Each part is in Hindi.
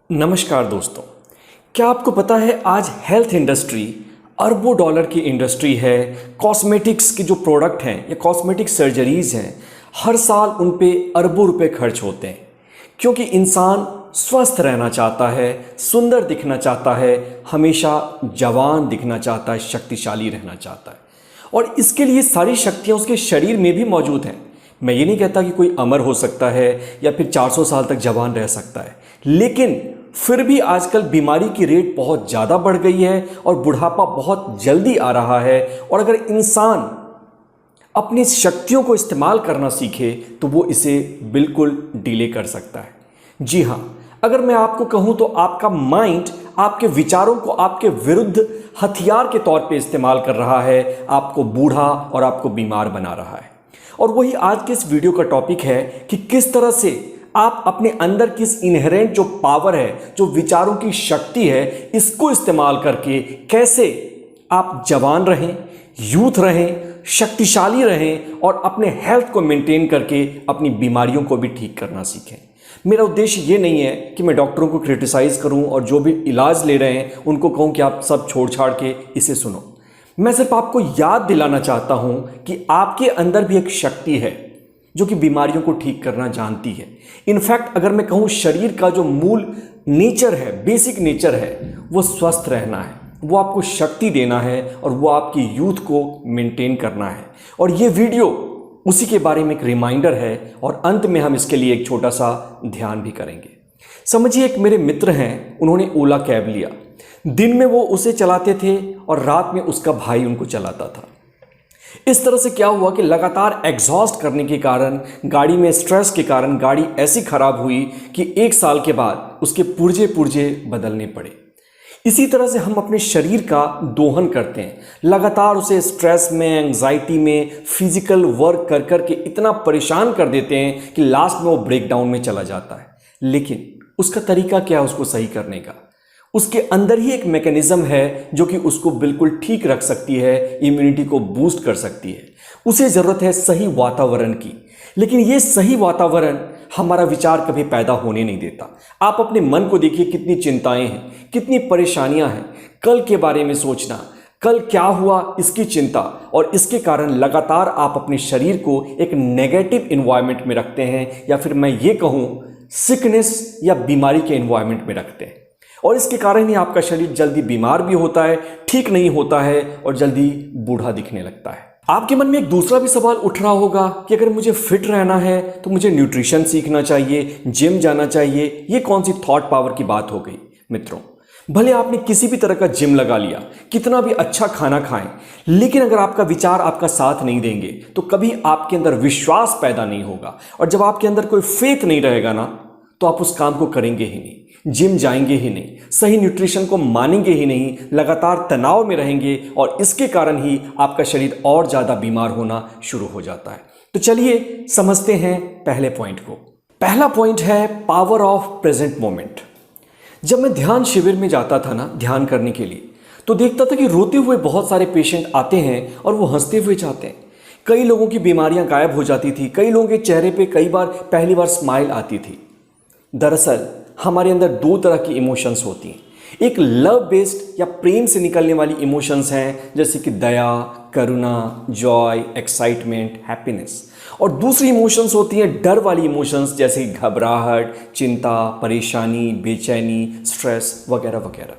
नमस्कार दोस्तों। क्या आपको पता है आज हेल्थ इंडस्ट्री अरबों डॉलर की इंडस्ट्री है। कॉस्मेटिक्स के जो प्रोडक्ट हैं या कॉस्मेटिक सर्जरीज हैं, हर साल उन पे अरबों रुपए खर्च होते हैं क्योंकि इंसान स्वस्थ रहना चाहता है, सुंदर दिखना चाहता है, हमेशा जवान दिखना चाहता है, शक्तिशाली रहना चाहता है और इसके लिए सारी शक्तियाँ उसके शरीर में भी मौजूद हैं। मैं ये नहीं कहता कि कोई अमर हो सकता है या फिर 400 साल तक जवान रह सकता है, लेकिन फिर भी आजकल बीमारी की रेट बहुत ज़्यादा बढ़ गई है और बुढ़ापा बहुत जल्दी आ रहा है। और अगर इंसान अपनी शक्तियों को इस्तेमाल करना सीखे तो वो इसे बिल्कुल डिले कर सकता है। जी हाँ, अगर मैं आपको कहूँ तो आपका माइंड आपके विचारों को आपके विरुद्ध हथियार के तौर पे इस्तेमाल कर रहा है, आपको बूढ़ा और आपको बीमार बना रहा है। और वही आज के इस वीडियो का टॉपिक है कि किस तरह से आप अपने अंदर की इस इनहेरेंट जो पावर है, जो विचारों की शक्ति है, इसको इस्तेमाल करके कैसे आप जवान रहें, यूथ रहें, शक्तिशाली रहें और अपने हेल्थ को मेंटेन करके अपनी बीमारियों को भी ठीक करना सीखें। मेरा उद्देश्य ये नहीं है कि मैं डॉक्टरों को क्रिटिसाइज करूं और जो भी इलाज ले रहे हैं उनको कहूं कि आप सब छोड़ छाड़ के इसे सुनो। मैं सिर्फ आपको याद दिलाना चाहता हूं कि आपके अंदर भी एक शक्ति है जो कि बीमारियों को ठीक करना जानती है। इनफैक्ट अगर मैं कहूं शरीर का जो मूल नेचर है, बेसिक नेचर है, वो स्वस्थ रहना है, वो आपको शक्ति देना है और वो आपकी यूथ को मेंटेन करना है। और ये वीडियो उसी के बारे में एक रिमाइंडर है और अंत में हम इसके लिए एक छोटा सा ध्यान भी करेंगे। समझिए, एक मेरे मित्र हैं, उन्होंने ओला कैब लिया। दिन में वो उसे चलाते थे और रात में उसका भाई उनको चलाता था। इस तरह से क्या हुआ कि लगातार एग्जॉस्ट करने के कारण, गाड़ी में स्ट्रेस के कारण गाड़ी ऐसी खराब हुई कि 1 साल के बाद उसके पुर्जे पुर्जे बदलने पड़े। इसी तरह से हम अपने शरीर का दोहन करते हैं, लगातार उसे स्ट्रेस में, एंग्जाइटी में, फिजिकल वर्क कर कर के इतना परेशान कर देते हैं कि लास्ट में वो ब्रेकडाउन में चला जाता है। लेकिन उसका तरीका क्या है उसको सही करने का? उसके अंदर ही एक मैकेनिज्म है जो कि उसको बिल्कुल ठीक रख सकती है, इम्यूनिटी को बूस्ट कर सकती है। उसे ज़रूरत है सही वातावरण की, लेकिन ये सही वातावरण हमारा विचार कभी पैदा होने नहीं देता। आप अपने मन को देखिए, कितनी चिंताएं हैं, कितनी परेशानियां हैं, कल के बारे में सोचना, कल क्या हुआ इसकी चिंता, और इसके कारण लगातार आप अपने शरीर को एक नेगेटिव इन्वायरमेंट में रखते हैं या फिर मैं ये कहूँ सिकनेस या बीमारी के इन्वायरमेंट में रखते हैं। और इसके कारण ही आपका शरीर जल्दी बीमार भी होता है, ठीक नहीं होता है और जल्दी बूढ़ा दिखने लगता है। आपके मन में एक दूसरा भी सवाल उठ रहा होगा कि अगर मुझे फिट रहना है तो मुझे न्यूट्रिशन सीखना चाहिए, जिम जाना चाहिए। ये कौन सी थॉट पावर की बात हो गई? मित्रों, भले आपने किसी भी तरह का जिम लगा लिया, कितना भी अच्छा खाना खाएं, लेकिन अगर आपका विचार आपका साथ नहीं देंगे तो कभी आपके अंदर विश्वास पैदा नहीं होगा। और जब आपके अंदर कोई फेथ नहीं रहेगा ना, तो आप उस काम को करेंगे ही नहीं, जिम जाएंगे ही नहीं, सही न्यूट्रिशन को मानेंगे ही नहीं, लगातार तनाव में रहेंगे और इसके कारण ही आपका शरीर और ज़्यादा बीमार होना शुरू हो जाता है। तो चलिए समझते हैं पहले पॉइंट को। पहला पॉइंट है पावर ऑफ प्रेजेंट मोमेंट। जब मैं ध्यान शिविर में जाता था ना ध्यान करने के लिए, तो देखता था कि रोते हुए बहुत सारे पेशेंट आते हैं और वो हंसते हुए जाते हैं। कई लोगों की बीमारियां गायब हो जाती थी, कई लोगों के चेहरे पे कई बार पहली बार स्माइल आती थी। दरअसल हमारे अंदर 2 तरह की इमोशंस होती हैं। एक लव बेस्ड या प्रेम से निकलने वाली इमोशंस हैं, जैसे कि दया, करुणा, जॉय, एक्साइटमेंट, हैप्पीनेस। और दूसरी इमोशंस होती हैं डर वाली इमोशंस, जैसे कि घबराहट, चिंता, परेशानी, बेचैनी, स्ट्रेस वगैरह वगैरह।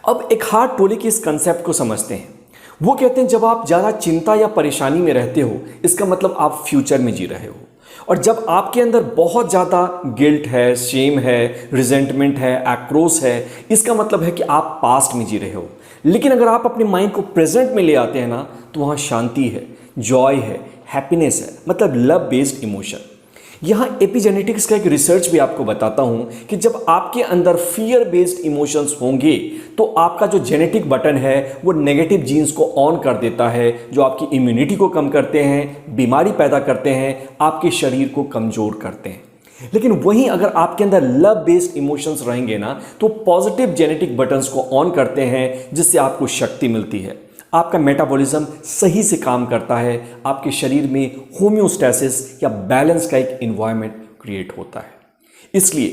अब एक हार्ट टोले के इस कंसेप्ट को समझते हैं। वो कहते हैं जब आप ज़्यादा चिंता या परेशानी में रहते हो, इसका मतलब आप फ्यूचर में जी रहे हो। और जब आपके अंदर बहुत ज़्यादा गिल्ट है, शेम है, रिजेंटमेंट है, आक्रोश है, इसका मतलब है कि आप पास्ट में जी रहे हो। लेकिन अगर आप अपने माइंड को प्रेजेंट में ले आते हैं ना, तो वहाँ शांति है, जॉय है, हैप्पीनेस है, मतलब लव बेस्ड इमोशन। यहाँ एपिजेनेटिक्स का एक रिसर्च भी आपको बताता हूँ कि जब आपके अंदर फियर बेस्ड इमोशंस होंगे तो आपका जो जेनेटिक बटन है वो नेगेटिव जीन्स को ऑन कर देता है, जो आपकी इम्यूनिटी को कम करते हैं, बीमारी पैदा करते हैं, आपके शरीर को कमज़ोर करते हैं। लेकिन वहीं अगर आपके अंदर लव बेस्ड इमोशंस रहेंगे ना, तो पॉजिटिव जेनेटिक बटन्स को ऑन करते हैं, जिससे आपको शक्ति मिलती है, आपका मेटाबॉलिज्म सही से काम करता है, आपके शरीर में होम्योस्टैसिस या बैलेंस का एक एनवायरनमेंट क्रिएट होता है। इसलिए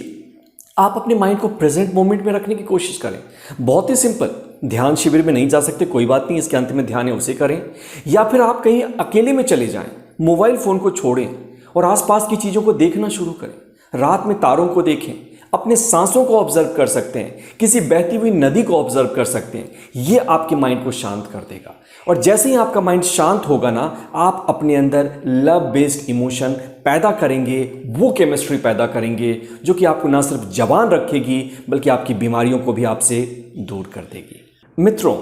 आप अपने माइंड को प्रेजेंट मोमेंट में रखने की कोशिश करें। बहुत ही सिंपल, ध्यान शिविर में नहीं जा सकते कोई बात नहीं, इसके अंत में ध्यान है उसे करें, या फिर आप कहीं अकेले में चले जाएं, मोबाइल फ़ोन को छोड़ें और आसपास की चीज़ों को देखना शुरू करें। रात में तारों को देखें, अपने सांसों को ऑब्जर्व कर सकते हैं, किसी बहती हुई नदी को ऑब्जर्व कर सकते हैं। ये आपके माइंड को शांत कर देगा और जैसे ही आपका माइंड शांत होगा ना, आप अपने अंदर लव बेस्ड इमोशन पैदा करेंगे, वो केमिस्ट्री पैदा करेंगे जो कि आपको ना सिर्फ जवान रखेगी बल्कि आपकी बीमारियों को भी आपसे दूर कर देगी। मित्रों,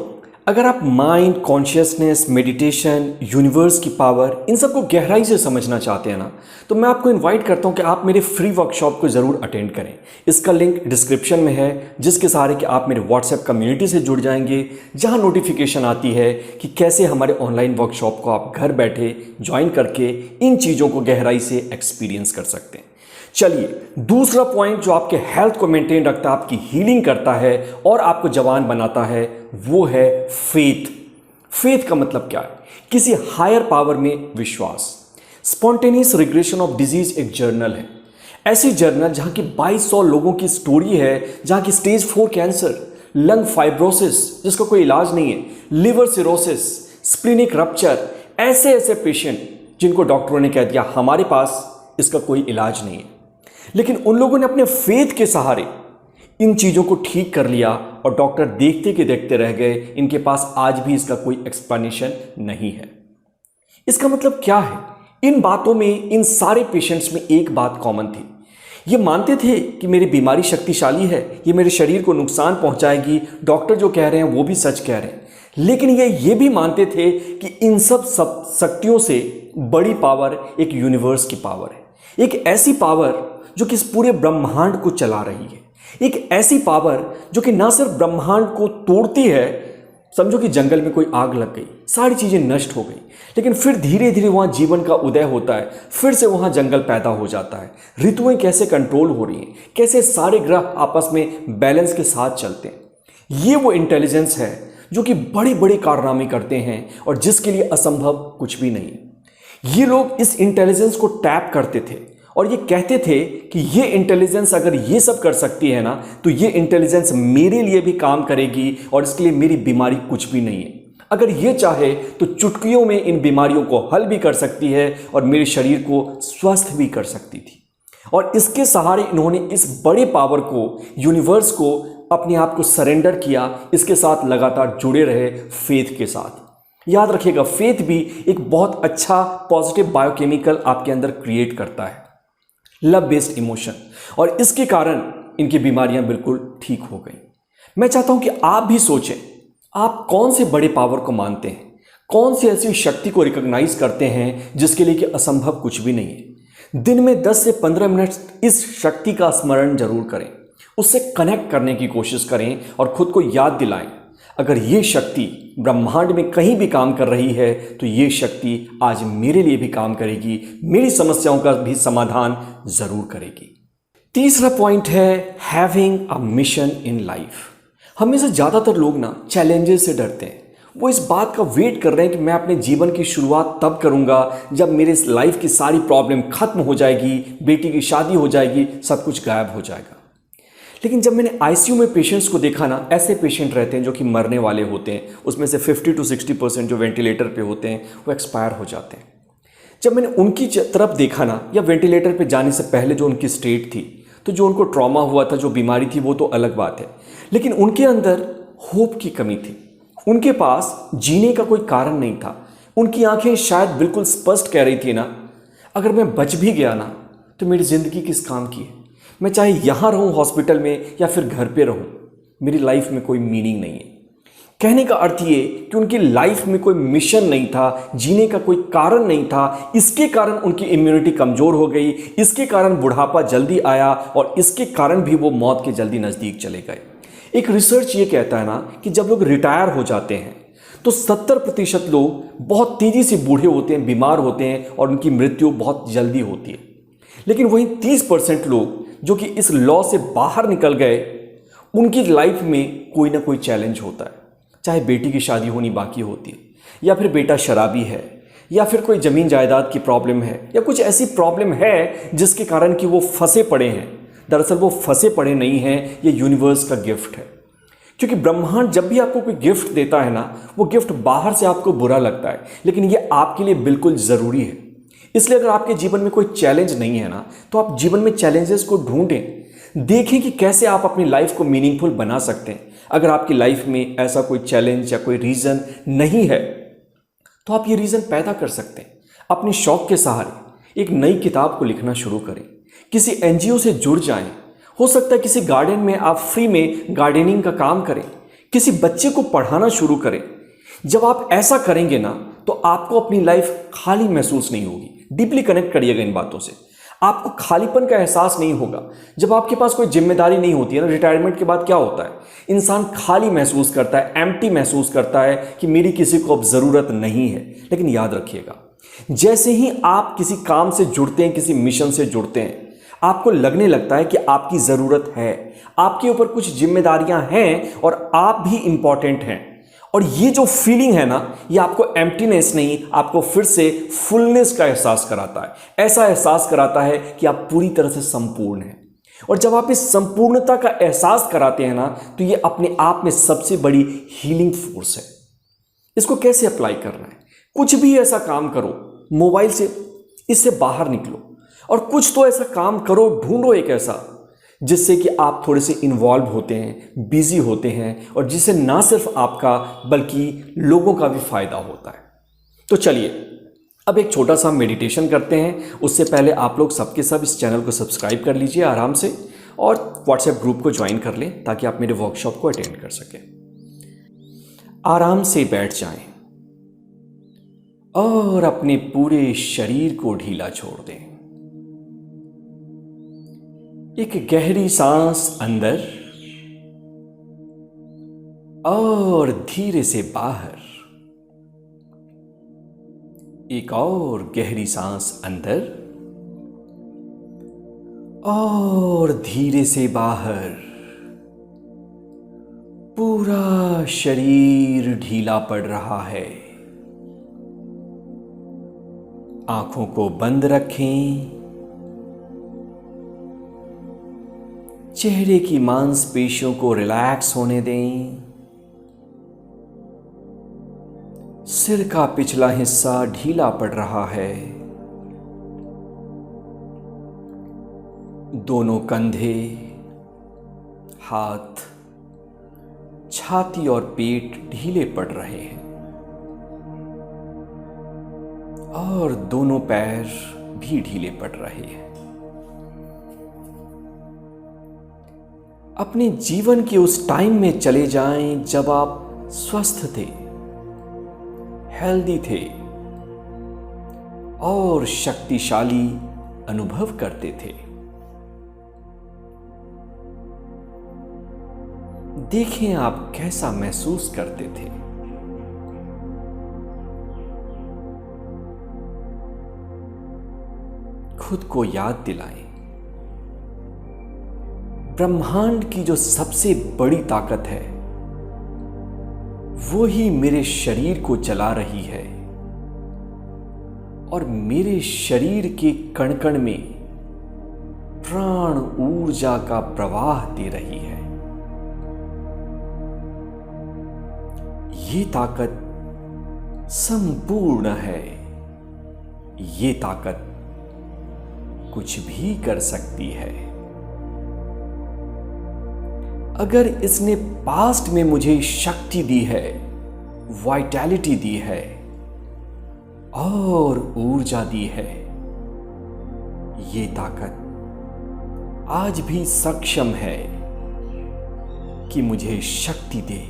अगर आप माइंड, कॉन्शियसनेस, मेडिटेशन, यूनिवर्स की पावर, इन सबको गहराई से समझना चाहते हैं ना, तो मैं आपको इनवाइट करता हूं कि आप मेरे फ्री वर्कशॉप को ज़रूर अटेंड करें। इसका लिंक डिस्क्रिप्शन में है, जिसके सहारे कि आप मेरे व्हाट्सएप कम्युनिटी से जुड़ जाएंगे, जहां नोटिफिकेशन आती है कि कैसे हमारे ऑनलाइन वर्कशॉप को आप घर बैठे ज्वाइन करके इन चीज़ों को गहराई से एक्सपीरियंस कर सकते हैं। चलिए, दूसरा पॉइंट जो आपके हेल्थ को मेंटेन रखता है, आपकी हीलिंग करता है और आपको जवान बनाता है, वो है फेथ। फेथ का मतलब क्या है? किसी हायर पावर में विश्वास। स्पॉन्टेनियस रिग्रेशन ऑफ डिजीज एक जर्नल है, ऐसी जर्नल जहां की 2200 लोगों की स्टोरी है, जहां की स्टेज 4 कैंसर, लंग फाइब्रोसिस जिसका कोई इलाज नहीं है, लिवर सिरोसिस, स्प्लीनिक रप्चर, ऐसे ऐसे पेशेंट जिनको डॉक्टरों ने कह दिया हमारे पास इसका कोई इलाज नहीं है, लेकिन उन लोगों ने अपने फेथ के सहारे इन चीज़ों को ठीक कर लिया और डॉक्टर देखते के देखते रह गए। इनके पास आज भी इसका कोई एक्सप्लेनेशन नहीं है। इसका मतलब क्या है? इन बातों में, इन सारे पेशेंट्स में एक बात कॉमन थी। ये मानते थे कि मेरी बीमारी शक्तिशाली है, ये मेरे शरीर को नुकसान पहुंचाएगी, डॉक्टर जो कह रहे हैं वो भी सच कह रहे हैं, लेकिन ये भी मानते थे कि इन सब शक्तियों से बड़ी पावर एक यूनिवर्स की पावर है, एक ऐसी पावर जो कि इस पूरे ब्रह्मांड को चला रही है, एक ऐसी पावर जो कि ना सिर्फ ब्रह्मांड को तोड़ती है, समझो कि जंगल में कोई आग लग गई, सारी चीजें नष्ट हो गई, लेकिन फिर धीरे धीरे वहां जीवन का उदय होता है, फिर से वहां जंगल पैदा हो जाता है, ऋतुएं कैसे कंट्रोल हो रही हैं, कैसे सारे ग्रह आपस में बैलेंस के साथ चलते हैं। ये वो इंटेलिजेंस है जो कि बड़े बड़े कारनामे करते हैं और जिसके लिए असंभव कुछ भी नहीं। ये लोग इस इंटेलिजेंस को टैप करते थे और ये कहते थे कि ये इंटेलिजेंस अगर ये सब कर सकती है ना, तो ये इंटेलिजेंस मेरे लिए भी काम करेगी और इसके लिए मेरी बीमारी कुछ भी नहीं है। अगर ये चाहे तो चुटकियों में इन बीमारियों को हल भी कर सकती है और मेरे शरीर को स्वस्थ भी कर सकती थी। और इसके सहारे इन्होंने इस बड़े पावर को, यूनिवर्स को, अपने आप को सरेंडर किया, इसके साथ लगातार जुड़े रहे फेथ के साथ। याद रखिएगा, फेथ भी एक बहुत अच्छा पॉजिटिव बायोकेमिकल आपके अंदर क्रिएट करता है, लव बेस्ड इमोशन, और इसके कारण इनकी बीमारियां बिल्कुल ठीक हो गई। मैं चाहता हूं कि आप भी सोचें, आप कौन से बड़े पावर को मानते हैं, कौन सी ऐसी शक्ति को रिकॉग्नाइज करते हैं जिसके लिए कि असंभव कुछ भी नहीं है। दिन में 10 से 15 मिनट इस शक्ति का स्मरण जरूर करें, उससे कनेक्ट करने की कोशिश करें और खुद को याद दिलाएं, अगर ये शक्ति ब्रह्मांड में कहीं भी काम कर रही है तो ये शक्ति आज मेरे लिए भी काम करेगी, मेरी समस्याओं का भी समाधान जरूर करेगी। तीसरा पॉइंट है having a mission in life. हमें से ज़्यादातर लोग ना चैलेंजेस से डरते हैं, वो इस बात का वेट कर रहे हैं कि मैं अपने जीवन की शुरुआत तब करूंगा जब मेरे इस लाइफ की सारी प्रॉब्लम खत्म हो जाएगी, बेटी की शादी हो जाएगी, सब कुछ गायब हो जाएगा। लेकिन जब मैंने आईसीयू में पेशेंट्स को देखा ना, ऐसे पेशेंट रहते हैं जो कि मरने वाले होते हैं, उसमें से 50 to 60% जो वेंटिलेटर पे होते हैं वो एक्सपायर हो जाते हैं। जब मैंने उनकी तरफ देखा ना, या वेंटिलेटर पे जाने से पहले जो उनकी स्टेट थी, तो जो उनको ट्रॉमा हुआ था, जो बीमारी थी, वो तो अलग बात है, लेकिन उनके अंदर होप की कमी थी, उनके पास जीने का कोई कारण नहीं था। उनकी आंखें शायद बिल्कुल स्पष्ट कह रही थी ना, अगर मैं बच भी गया ना तो मेरी ज़िंदगी किस काम की है, मैं चाहे यहाँ रहूँ हॉस्पिटल में या फिर घर पे रहूँ, मेरी लाइफ में कोई मीनिंग नहीं है। कहने का अर्थ ये कि उनकी लाइफ में कोई मिशन नहीं था, जीने का कोई कारण नहीं था, इसके कारण उनकी इम्यूनिटी कमज़ोर हो गई, इसके कारण बुढ़ापा जल्दी आया और इसके कारण भी वो मौत के जल्दी नज़दीक चले गए। एक रिसर्च ये कहता है ना कि जब लोग रिटायर हो जाते हैं तो 70% लोग बहुत तेज़ी से बूढ़े होते हैं, बीमार होते हैं और उनकी मृत्यु बहुत जल्दी होती है। लेकिन वहीं 30% लोग जो कि इस लॉ से बाहर निकल गए, उनकी लाइफ में कोई ना कोई चैलेंज होता है, चाहे बेटी की शादी होनी बाकी होती है, या फिर बेटा शराबी है, या फिर कोई ज़मीन जायदाद की प्रॉब्लम है, या कुछ ऐसी प्रॉब्लम है जिसके कारण कि वो फंसे पड़े हैं। दरअसल वो फंसे पड़े नहीं हैं, ये यूनिवर्स का गिफ्ट है। क्योंकि ब्रह्मांड जब भी आपको कोई गिफ्ट देता है ना, वो गिफ्ट बाहर से आपको बुरा लगता है, लेकिन ये आपके लिए बिल्कुल ज़रूरी है। इसलिए अगर आपके जीवन में कोई चैलेंज नहीं है ना, तो आप जीवन में चैलेंजेस को ढूंढें, देखें कि कैसे आप अपनी लाइफ को मीनिंगफुल बना सकते हैं। अगर आपकी लाइफ में ऐसा कोई चैलेंज या कोई रीज़न नहीं है, तो आप ये रीज़न पैदा कर सकते हैं। अपने शौक के सहारे एक नई किताब को लिखना शुरू करें, किसी एनजीओ से जुड़ जाएं। हो सकता है किसी गार्डन में आप फ्री में गार्डनिंग का काम करें, किसी बच्चे को पढ़ाना शुरू करें। जब आप ऐसा करेंगे ना, तो आपको अपनी लाइफ खाली महसूस नहीं होगी। डीपली कनेक्ट करिएगा इन बातों से। आपको खालीपन का एहसास नहीं होगा। जब आपके पास कोई जिम्मेदारी नहीं होती है ना, रिटायरमेंट के बाद क्या होता है, इंसान खाली महसूस करता है, एम्प्टी महसूस करता है कि मेरी किसी को अब ज़रूरत नहीं है। लेकिन याद रखिएगा, जैसे ही आप किसी काम से जुड़ते हैं, किसी मिशन से जुड़ते हैं, आपको लगने लगता है कि आपकी ज़रूरत है, आपके ऊपर कुछ जिम्मेदारियां हैं और आप भी इंपॉर्टेंट हैं। और ये जो फीलिंग है ना, ये आपको एम्प्टीनेस नहीं, आपको फिर से फुलनेस का एहसास कराता है। ऐसा एहसास कराता है कि आप पूरी तरह से संपूर्ण हैं। और जब आप इस संपूर्णता का एहसास कराते हैं ना, तो ये अपने आप में सबसे बड़ी हीलिंग फोर्स है। इसको कैसे अप्लाई करना है? कुछ भी ऐसा काम करो, मोबाइल से इससे बाहर निकलो और कुछ तो ऐसा काम करो, ढूंढो एक ऐसा जिससे कि आप थोड़े से इन्वॉल्व होते हैं, बिजी होते हैं, और जिससे ना सिर्फ आपका बल्कि लोगों का भी फायदा होता है। तो चलिए अब एक छोटा सा मेडिटेशन करते हैं। उससे पहले आप लोग सबके सब इस चैनल को सब्सक्राइब कर लीजिए आराम से, और व्हाट्सएप ग्रुप को ज्वाइन कर लें ताकि आप मेरे वर्कशॉप को अटेंड कर सकें। आराम से बैठ जाएं और अपने पूरे शरीर को ढीला छोड़ दें। एक गहरी सांस अंदर और धीरे से बाहर। एक और गहरी सांस अंदर और धीरे से बाहर। पूरा शरीर ढीला पड़ रहा है। आंखों को बंद रखें। चेहरे की मांसपेशियों को रिलैक्स होने दें। सिर का पिछला हिस्सा ढीला पड़ रहा है। दोनों कंधे, हाथ, छाती और पेट ढीले पड़ रहे हैं और दोनों पैर भी ढीले पड़ रहे हैं। अपने जीवन के उस टाइम में चले जाएं जब आप स्वस्थ थे, हेल्दी थे और शक्तिशाली अनुभव करते थे। देखें आप कैसा महसूस करते थे। खुद को याद दिलाएं, ब्रह्मांड की जो सबसे बड़ी ताकत है वो ही मेरे शरीर को चला रही है और मेरे शरीर के कण कण में प्राण ऊर्जा का प्रवाह दे रही है। ये ताकत संपूर्ण है। ये ताकत कुछ भी कर सकती है। अगर इसने पास्ट में मुझे शक्ति दी है, वाइटैलिटी दी है और ऊर्जा दी है, ये ताकत आज भी सक्षम है कि मुझे शक्ति दे,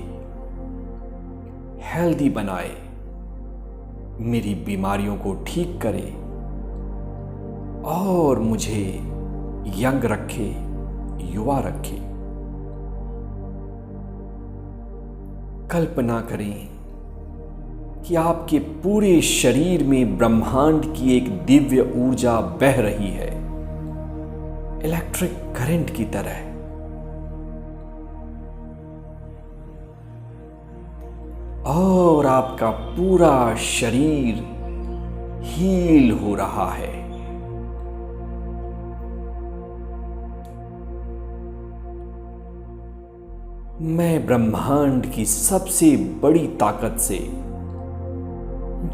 हेल्दी बनाए, मेरी बीमारियों को ठीक करे और मुझे यंग रखे, युवा रखे। कल्पना करें कि आपके पूरे शरीर में ब्रह्मांड की एक दिव्य ऊर्जा बह रही है, इलेक्ट्रिक करंट की तरह। और आपका पूरा शरीर हील हो रहा है। मैं ब्रह्मांड की सबसे बड़ी ताकत से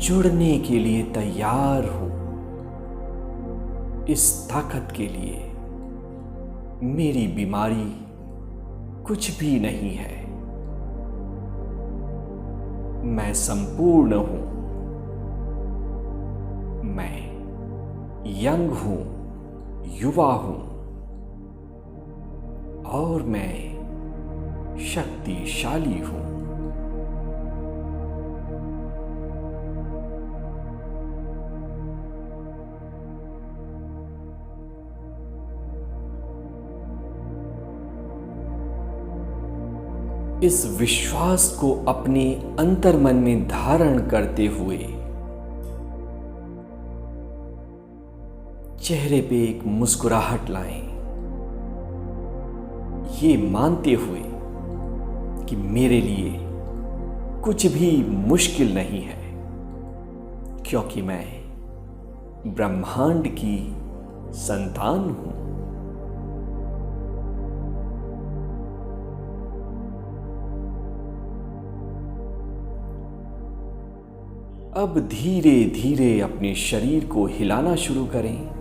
जुड़ने के लिए तैयार हूं। इस ताकत के लिए मेरी बीमारी कुछ भी नहीं है। मैं संपूर्ण हूं। मैं यंग हूं, युवा हूं और मैं शक्तिशाली हूं। इस विश्वास को अपने अंतर्मन में धारण करते हुए चेहरे पे एक मुस्कुराहट लाएं, ये मानते हुए कि मेरे लिए कुछ भी मुश्किल नहीं है, क्योंकि मैं ब्रह्मांड की संतान हूं। अब धीरे धीरे अपने शरीर को हिलाना शुरू करें।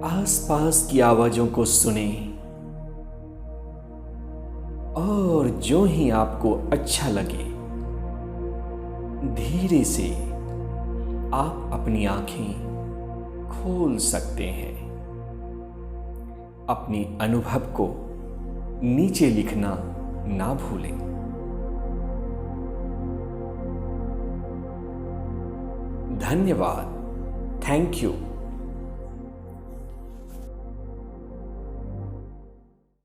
आसपास की आवाजों को सुनें और जो ही आपको अच्छा लगे धीरे से आप अपनी आंखें खोल सकते हैं। अपने अनुभव को नीचे लिखना ना भूलें। धन्यवाद। Thank you.